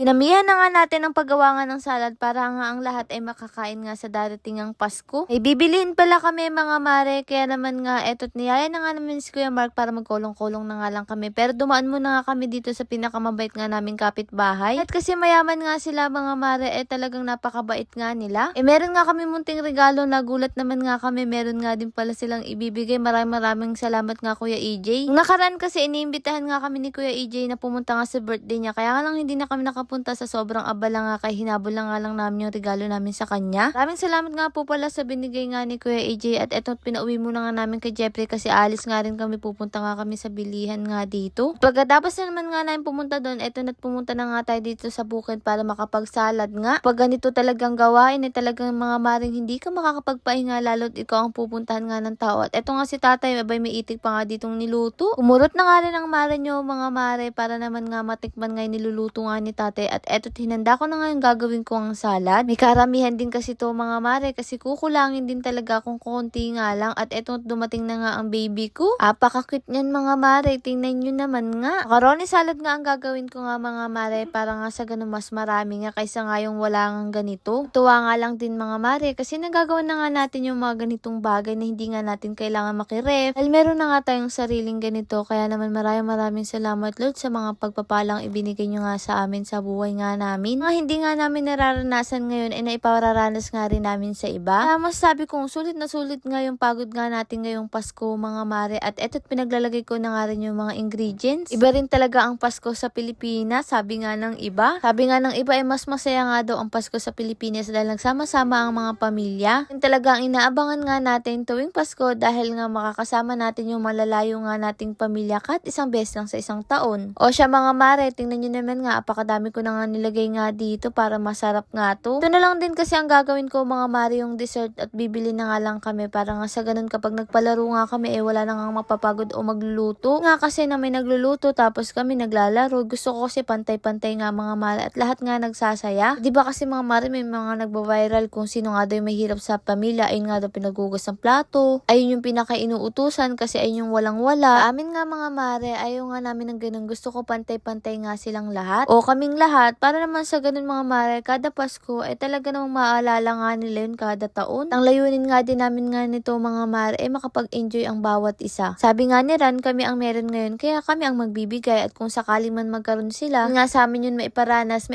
Dinamihan na nga natin ang paggawa nga ng salad para nga ang lahat ay makakain nga sa darating ang Pasko. Ay bibilihin pala kami mga mare, kaya naman nga eto't niyaya na nga namin si Kuya Mark para magkulong-kulong na nga lang kami. Pero dumaan muna nga kami dito sa pinakamabait nga naming kapitbahay. At kasi mayaman nga sila mga mare, talagang napakabait nga nila. Meron nga kami munting regalo, nagulat naman nga kami, meron nga din pala silang ibibigay. Maraming salamat nga Kuya EJ. Nung nakaraan kasi iniimbitahan nga kami ni Kuya EJ na pumunta nga sa birthday niya, kaya nga lang hindi na kami nakapunta sa sobrang abala nga, kay hinabol lang nga lang namin yung regalo namin sa kanya. Maraming salamat nga po pala sa binigay nga ni Kuya EJ, at eto pinauwi muna nga namin kay Jeffrey kasi alis nga rin kami, pupunta nga kami sa bilihan nga dito. Pagkatapos na naman nga namin pumunta doon, eto na't pumunta na nga tayo dito sa bukid para makapagsalad nga. Pag ganito talagang gawain talagang mga maring hindi ka makakapagpahinga, lalo't ikaw ang pupuntahan nga ng tao. At eto nga si tatay, abay may itik pa nga ditong niluto. Kumurot na nga rin ang mare nyo mga mare para naman nga matikman nga yung niluluto nga ni tatay. At eto hinanda ko na nga yung gagawin ko ang salad. May karamihan din kasi to mga mare, kasi kukulangin din talaga kung konti nga lang. At eto dumating na nga ang baby ko. Apaka-cute niyan mga mare, tingnan nyo naman nga. Macaroni salad nga ang gagawin ko nga mga mare, para nga sa ganun mas marami nga kaysa nga yung wala nga ganito. Tuwa nga lang din mga mare kasi nagagawa na nga natin yung mga ganitong bagay na hindi nga natin kailangan makiref. Dahil meron na nga tayong sariling ganito, kaya naman maraming salamat Lord sa mga pagpapalang ibinigay nyo nga sa amin sa buhay nga namin. Mga hindi nga namin nararanasan ngayon ay naipararanas nga rin namin sa iba. Masasabi kong sulit na sulit nga yung pagod nga natin ngayong Pasko mga mare, at eto't pinaglalagay ko na nga rin yung mga ingredients. Iba rin talaga ang Pasko sa Pilipinas, sabi nga ng iba. Sabi nga ng iba ay mas masaya nga daw ang Pasko sa Pilipinas dahil nagsama-sama ang mga pamilya. Yung talaga ang inaabangan nga natin tuwing Pasko, dahil nga makakasama natin yung malalayo nga nating pamilya kahit isang beses lang sa isang taon. O siya mga mare, tingnan nyo naman nga, apakadami ko na nga nilagay nga dito para masarap nga to. Ito na lang din kasi ang gagawin ko mga mare, yung dessert, at bibili na nga lang kami para nga sa ganun kapag nagpalaro nga kami wala na nga mapapagod o magluluto. Nga kasi na may nagluluto tapos kami naglalaro. Gusto ko kasi pantay-pantay nga mga mare at lahat nga nagsasaya. Di ba kasi mga mare may mga nagba-viral kung sino nga daw yung mahirap sa pamilya, ayun nga daw pinagugas ng plato, ayun yung pinaka-inuutusan kasi ayun yung walang-wala. Amin nga mga mare, ayaw nga namin ng ganun. Gusto ko pantay-pantay nga silang lahat o kaming lahat, para naman sa ganun mga mare, kada Pasko ay talaga namang maalala nga nila yun kada taon. Ang layunin nga din namin nga nito mga mare ay makapag-enjoy ang bawat isa. Sabi nga ni Ran, kami ang meron ngayon kaya kami ang magbibigay, at kung sakaling man magkaroon sila, nga sa amin yun maiparanas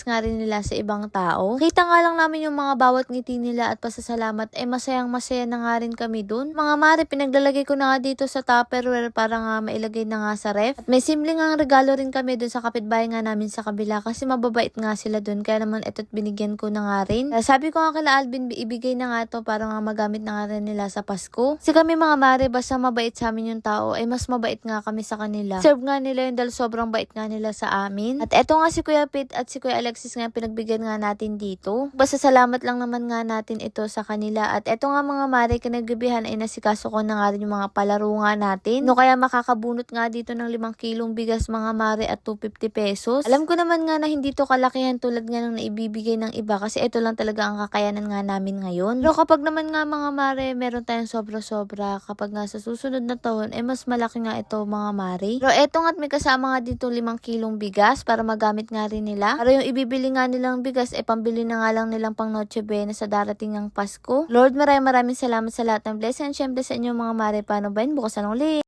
nga rin nila sa ibang tao. Kita nga lang namin yung mga bawat ngiti nila at pasasalamat, masayang-masaya na nga rin kami dun. Mga mare, pinaglalagay ko na nga dito sa Tupperware para nga mailagay na nga sa ref. At may simple nga regalo rin kami dun sa kapitbahay nga namin sa kabila kasi mababait nga sila dun, kaya naman eto't binigyan ko na nga rin. Sabi ko nga kila Alvin, ibigay na nga to para nga magamit na nga rin nila sa Pasko. Kasi kami mga mare, basta mabait sa amin yung tao, mas mabait nga kami sa kanila. Serve nga nila yun dahil sobrang bait nga nila sa amin. At eto nga si Kuya Pete at si Kuya Alexis nga pinagbigyan nga natin dito. Basta salamat lang naman nga natin ito sa kanila. At eto nga mga mare, kinagabihan ay nasikaso ko na nga rin yung mga palaro nga natin. No kaya makakabunot nga dito ng 5 kilong bigas mga mare at 250 pesos. Alam ko naman nga na hindi to kalakihan tulad nga ng naibibigay ng iba kasi ito lang talaga ang kakayanan nga namin ngayon. Pero kapag naman nga mga mare, meron tayong sobra-sobra, kapag nga sa susunod na taon, mas malaki nga ito mga mare. Pero eto nga't may kasama nga dito 5 kilong bigas para magamit nga rin nila. Para yung ibibili nga nilang bigas, pambili na nga lang nilang pang Noche Buena sa darating ng Pasko. Lord, maraming salamat sa lahat ng blessing. Siyempre sa inyo mga mare, paano ba yun? Bukas na ulit.